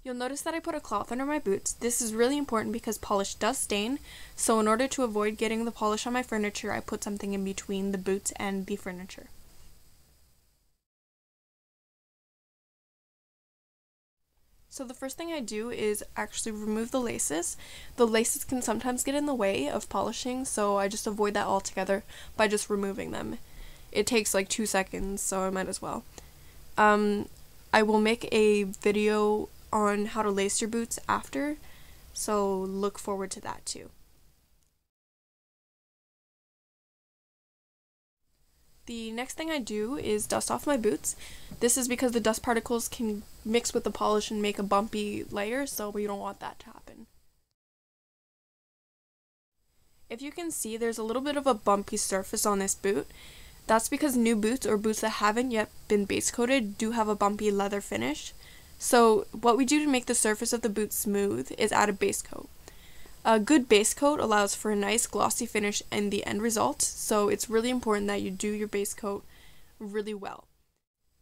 You'll notice that I put a cloth under my boots. This is really important because polish does stain, so in order to avoid getting the polish on my furniture, I put something in between the boots and the furniture. So the first thing I do is actually remove the laces. The laces can sometimes get in the way of polishing, so I just avoid that altogether by just removing them. It takes like 2 seconds, so I might as well. I will make a video on how to lace your boots after, so look forward to that too. The next thing I do is dust off my boots. This is because the dust particles can mix with the polish and make a bumpy layer, so we don't want that to happen. If you can see, there's a little bit of a bumpy surface on this boot. That's because new boots or boots that haven't yet been base coated do have a bumpy leather finish. So what we do to make the surface of the boot smooth is add a base coat. A good base coat allows for a nice glossy finish in the end result, so it's really important that you do your base coat really well.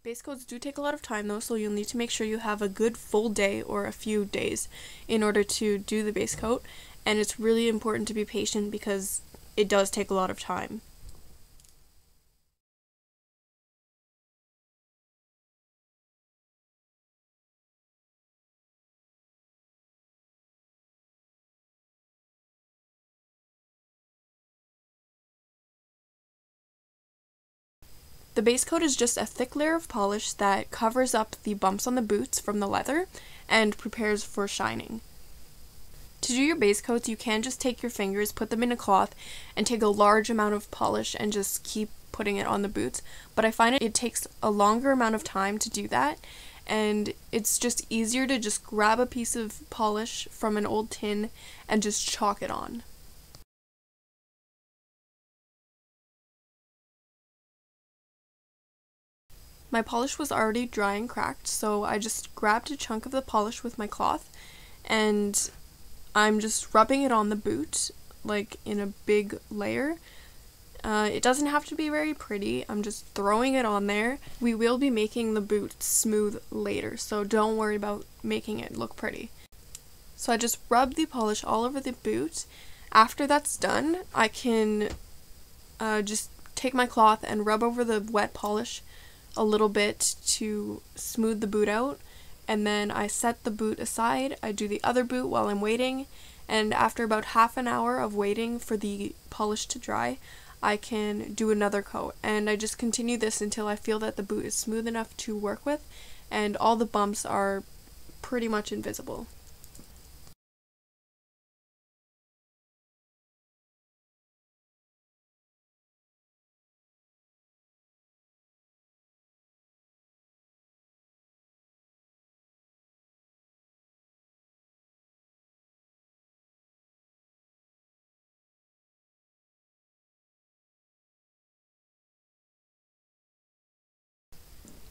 Base coats do take a lot of time though, so you'll need to make sure you have a good full day or a few days in order to do the base coat, and it's really important to be patient because it does take a lot of time. The base coat is just a thick layer of polish that covers up the bumps on the boots from the leather and prepares for shining. To do your base coats, you can just take your fingers, put them in a cloth, and take a large amount of polish and just keep putting it on the boots, but I find it takes a longer amount of time to do that, and it's just easier to just grab a piece of polish from an old tin and just chalk it on. My polish was already dry and cracked, so I just grabbed a chunk of the polish with my cloth, and I'm just rubbing it on the boot, like in a big layer. It doesn't have to be very pretty, I'm just throwing it on there. We will be making the boot smooth later, so don't worry about making it look pretty. So I just rub the polish all over the boot. After that's done, I can just take my cloth and rub over the wet polish a little bit to smooth the boot out, and then I set the boot aside. I do the other boot while I'm waiting, and after about half an hour of waiting for the polish to dry, I can do another coat, and I just continue this until I feel that the boot is smooth enough to work with and all the bumps are pretty much invisible.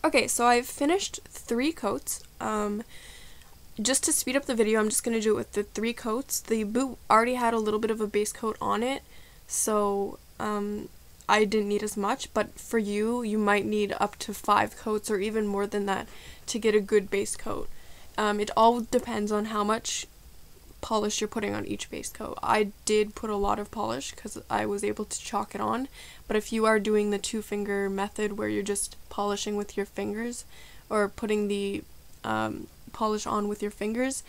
Okay, so I've finished 3 coats. Just to speed up the video, I'm just going to do it with the 3 coats. The boot already had a little bit of a base coat on it, so I didn't need as much, but for you, you might need up to 5 coats or even more than that to get a good base coat. It all depends on how much polish you're putting on each base coat. I did put a lot of polish because I was able to chalk it on, but if you are doing the 2-finger method where you're just polishing with your fingers or putting the polish on with your fingers,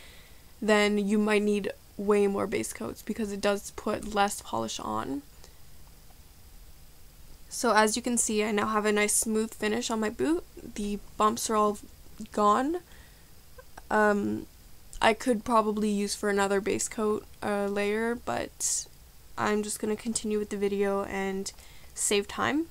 then you might need way more base coats because it does put less polish on. So as you can see, I now have a nice smooth finish on my boot. The bumps are all gone. I could probably use for another base coat layer, but I'm just going to continue with the video and save time.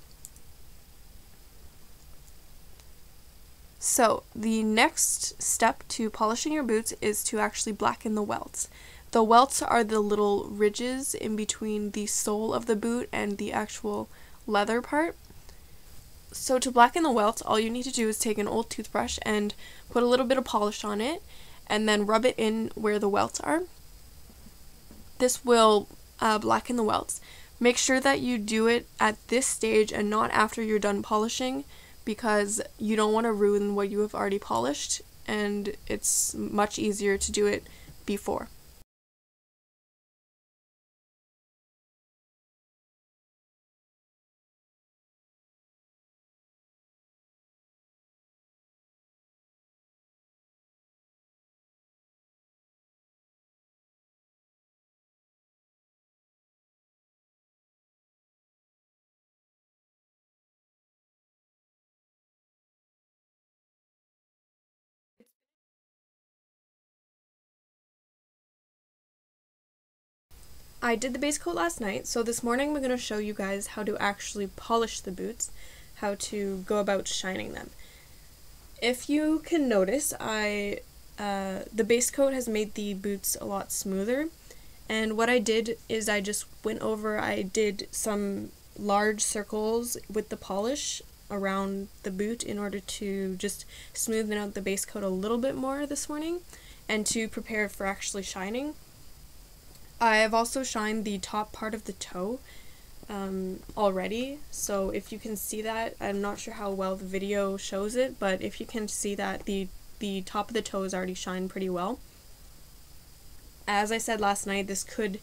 So the next step to polishing your boots is to actually blacken the welts. The welts are the little ridges in between the sole of the boot and the actual leather part. So to blacken the welts, all you need to do is take an old toothbrush and put a little bit of polish on it, and then rub it in where the welts are. This will blacken the welts. Make sure that you do it at this stage and not after you're done polishing, because you don't want to ruin what you have already polished, and it's much easier to do it before. I did the base coat last night, so this morning I'm going to show you guys how to actually polish the boots, how to go about shining them. If you can notice, the base coat has made the boots a lot smoother, and what I did is I did some large circles with the polish around the boot in order to just smoothen out the base coat a little bit more this morning and to prepare for actually shining. I have also shined the top part of the toe already, so if you can see that, I'm not sure how well the video shows it, but if you can see that, the top of the toe is already shined pretty well. As I said last night, this could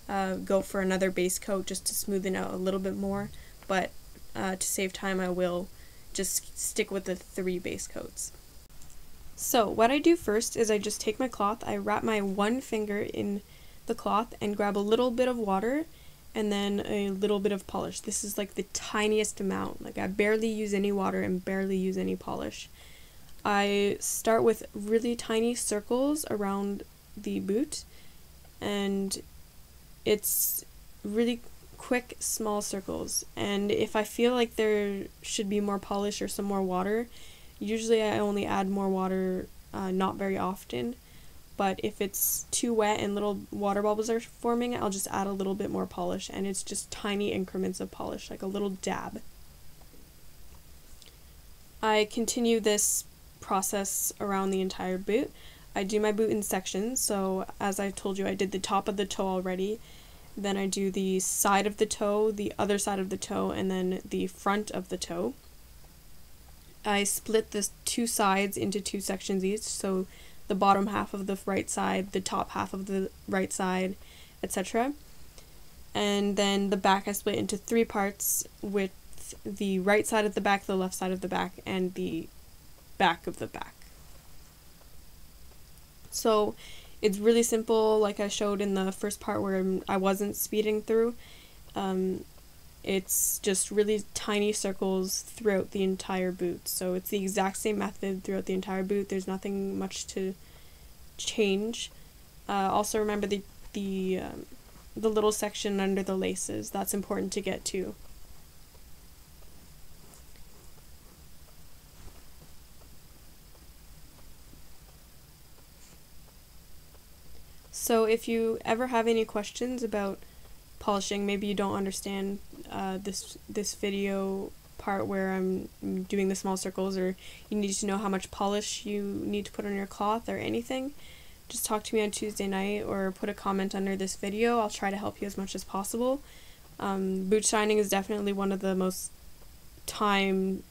go for another base coat just to smoothen out a little bit more, but to save time I will just stick with the 3 base coats. So what I do first is I just take my cloth, I wrap my one finger in the cloth and grab a little bit of water and then a little bit of polish. This is like the tiniest amount, like I barely use any water and barely use any polish. I start with really tiny circles around the boot, and it's really quick small circles, and if I feel like there should be more polish or some more water, usually I only add more water not very often. But if it's too wet and little water bubbles are forming, I'll just add a little bit more polish, and it's just tiny increments of polish, like a little dab. I continue this process around the entire boot. I do my boot in sections, so as I told you, I did the top of the toe already, then I do the side of the toe, the other side of the toe, and then the front of the toe. I split the 2 sides into 2 sections each, so the bottom half of the right side, the top half of the right side, etc. And then the back I split into 3 parts with the right side of the back, the left side of the back, and the back of the back. So it's really simple, like I showed in the first part where I wasn't speeding through. It's just really tiny circles throughout the entire boot. So it's the exact same method throughout the entire boot. There's nothing much to change. Also remember the little section under the laces. That's important to get to. So if you ever have any questions about polishing, maybe you don't understand this video part where I'm doing the small circles, or you need to know how much polish you need to put on your cloth or anything, just talk to me on Tuesday night or put a comment under this video. I'll try to help you as much as possible. Boot shining is definitely one of the most time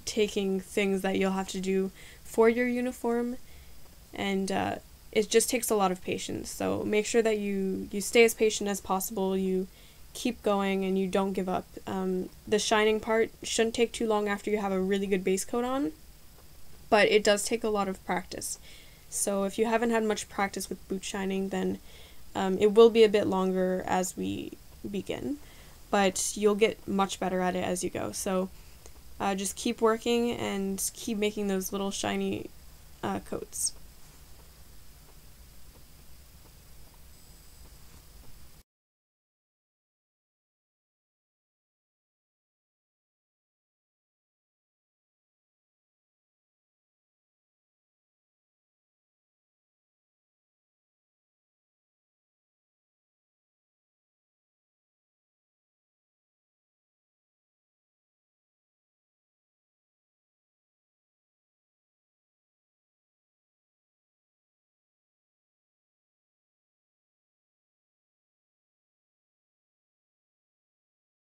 taking things that you'll have to do for your uniform, and it just takes a lot of patience. So make sure that you stay as patient as possible, you keep going, and you don't give up. The shining part shouldn't take too long after you have a really good base coat on, but it does take a lot of practice. So if you haven't had much practice with boot shining, then it will be a bit longer as we begin, but you'll get much better at it as you go. So just keep working and keep making those little shiny coats.